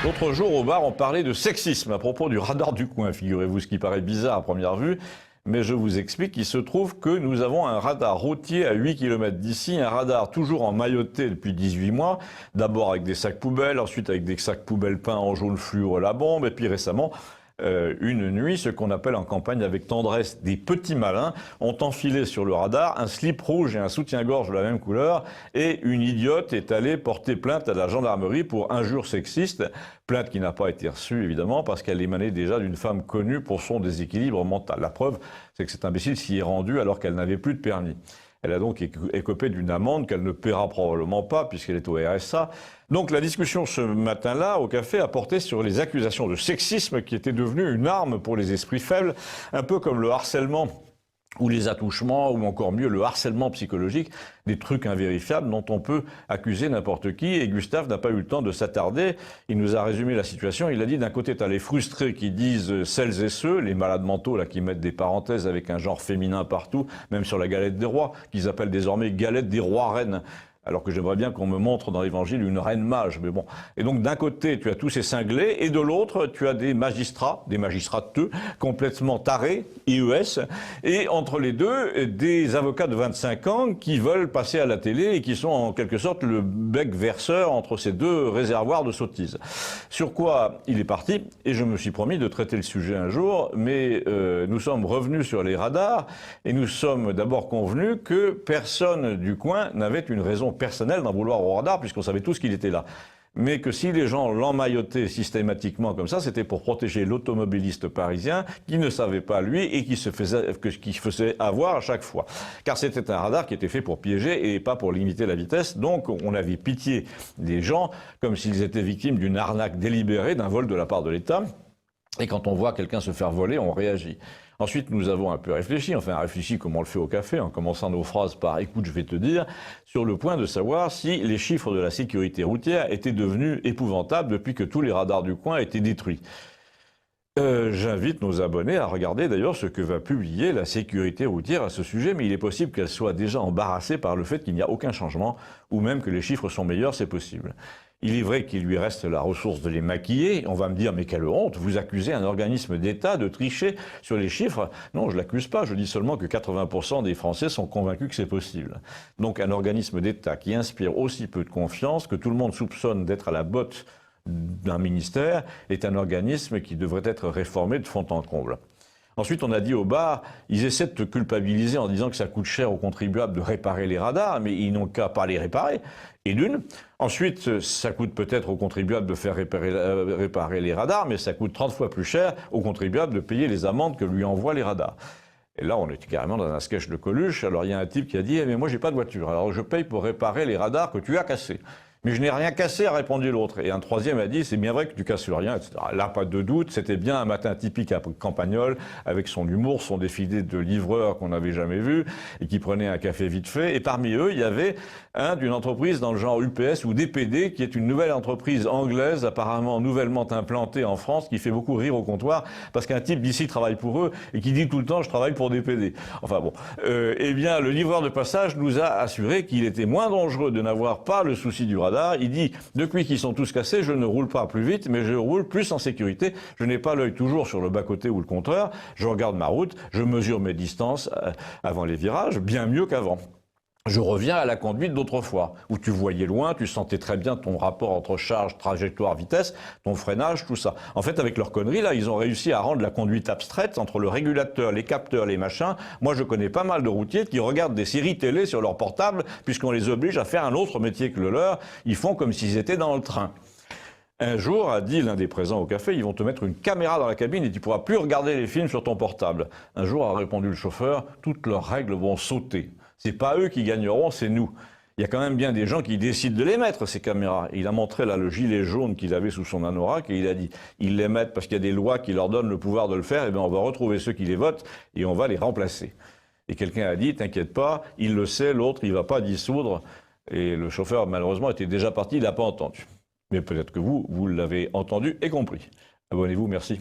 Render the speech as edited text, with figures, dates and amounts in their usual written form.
L'autre jour, au bar, on parlait de sexisme à propos du radar du coin, figurez-vous, ce qui paraît bizarre à première vue. Mais je vous explique qu'il se trouve que nous avons un radar routier à 8 km d'ici, un radar toujours emmailloté depuis 18 mois, d'abord avec des sacs poubelles, ensuite avec des sacs poubelles peints en jaune fluo à la bombe, et puis récemment, une nuit, ce qu'on appelle en campagne avec tendresse des petits malins ont enfilé sur le radar un slip rouge et un soutien-gorge de la même couleur, et une idiote est allée porter plainte à la gendarmerie pour injure sexiste, plainte qui n'a pas été reçue évidemment parce qu'elle émanait déjà d'une femme connue pour son déséquilibre mental. La preuve, c'est que cet imbécile s'y est rendu alors qu'elle n'avait plus de permis. Elle a donc écopé d'une amende qu'elle ne paiera probablement pas puisqu'elle est au RSA. Donc la discussion ce matin-là au café a porté sur les accusations de sexisme qui étaient devenues une arme pour les esprits faibles, un peu comme le harcèlement ou les attouchements, ou encore mieux le harcèlement psychologique, des trucs invérifiables dont on peut accuser n'importe qui. Et Gustave n'a pas eu le temps de s'attarder. Il nous a résumé la situation. Il a dit d'un côté, tu as les frustrés qui disent celles et ceux, les malades mentaux là qui mettent des parenthèses avec un genre féminin partout, même sur la galette des rois, qu'ils appellent désormais galette des rois-reines. Alors que j'aimerais bien qu'on me montre dans l'Évangile une reine mage, mais bon. Et donc d'un côté, tu as tous ces cinglés, et de l'autre, tu as des magistrateux, complètement tarés, IES, et entre les deux, des avocats de 25 ans qui veulent passer à la télé et qui sont en quelque sorte le bec verseur entre ces deux réservoirs de sottises. Sur quoi il est parti, et je me suis promis de traiter le sujet un jour, mais nous sommes revenus sur les radars, et nous sommes d'abord convenus que personne du coin n'avait une raison personnel d'en vouloir au radar, puisqu'on savait tous qu'il était là. Mais que si les gens l'emmaillotaient systématiquement comme ça, c'était pour protéger l'automobiliste parisien qui ne savait pas lui et qui se faisait avoir à chaque fois. Car c'était un radar qui était fait pour piéger et pas pour limiter la vitesse. Donc on avait pitié des gens comme s'ils étaient victimes d'une arnaque délibérée, d'un vol de la part de l'État. Et quand on voit quelqu'un se faire voler, on réagit. Ensuite, nous avons un peu réfléchi, comme on le fait au café, en commençant nos phrases par « écoute, je vais te dire », sur le point de savoir si les chiffres de la sécurité routière étaient devenus épouvantables depuis que tous les radars du coin étaient détruits. J'invite nos abonnés à regarder d'ailleurs ce que va publier la sécurité routière à ce sujet, mais il est possible qu'elle soit déjà embarrassée par le fait qu'il n'y a aucun changement, ou même que les chiffres sont meilleurs, c'est possible. Il est vrai qu'il lui reste la ressource de les maquiller. On va me dire, mais quelle honte, vous accusez un organisme d'État de tricher sur les chiffres. Non, je l'accuse pas, je dis seulement que 80% des Français sont convaincus que c'est possible. Donc un organisme d'État qui inspire aussi peu de confiance, que tout le monde soupçonne d'être à la botte d'un ministère, est un organisme qui devrait être réformé de fond en comble. Ensuite, on a dit au bar, ils essaient de te culpabiliser en disant que ça coûte cher aux contribuables de réparer les radars, mais ils n'ont qu'à pas les réparer. Et d'une. Ensuite, ça coûte peut-être aux contribuables de faire réparer les radars, mais ça coûte 30 fois plus cher aux contribuables de payer les amendes que lui envoient les radars. Et là, on est carrément dans un sketch de Coluche. Alors, il y a un type qui a dit, mais moi, j'ai pas de voiture. Alors, je paye pour réparer les radars que tu as cassés. Mais je n'ai rien cassé, a répondu l'autre. Et un troisième a dit, c'est bien vrai que tu casses rien, etc. Là, pas de doute, c'était bien un matin typique à Campagnol, avec son humour, son défilé de livreurs qu'on n'avait jamais vu, et qui prenait un café vite fait. Et parmi eux, il y avait un d'une entreprise dans le genre UPS ou DPD, qui est une nouvelle entreprise anglaise, apparemment nouvellement implantée en France, qui fait beaucoup rire au comptoir, parce qu'un type d'ici travaille pour eux, et qui dit tout le temps, je travaille pour DPD. Enfin bon. Eh bien, le livreur de passage nous a assuré qu'il était moins dangereux de n'avoir pas le souci du radar. Il dit, depuis qu'ils sont tous cassés, je ne roule pas plus vite, mais je roule plus en sécurité. Je n'ai pas l'œil toujours sur le bas-côté ou le compteur. Je regarde ma route, je mesure mes distances avant les virages, bien mieux qu'avant. Je reviens à la conduite d'autrefois, où tu voyais loin, tu sentais très bien ton rapport entre charge, trajectoire, vitesse, ton freinage, tout ça. En fait, avec leur connerie, là, ils ont réussi à rendre la conduite abstraite entre le régulateur, les capteurs, les machins. Moi, je connais pas mal de routiers qui regardent des séries télé sur leur portable, puisqu'on les oblige à faire un autre métier que le leur. Ils font comme s'ils étaient dans le train. Un jour, a dit l'un des présents au café, ils vont te mettre une caméra dans la cabine et tu pourras plus regarder les films sur ton portable. Un jour, a répondu le chauffeur, toutes leurs règles vont sauter. C'est pas eux qui gagneront, c'est nous. Il y a quand même bien des gens qui décident de les mettre, ces caméras. Il a montré là le gilet jaune qu'il avait sous son anorak et il a dit, ils les mettent parce qu'il y a des lois qui leur donnent le pouvoir de le faire, et bien on va retrouver ceux qui les votent et on va les remplacer. Et quelqu'un a dit, t'inquiète pas, il le sait, l'autre il va pas dissoudre. Et le chauffeur malheureusement était déjà parti, il n'a pas entendu. Mais peut-être que vous l'avez entendu et compris. Abonnez-vous, merci.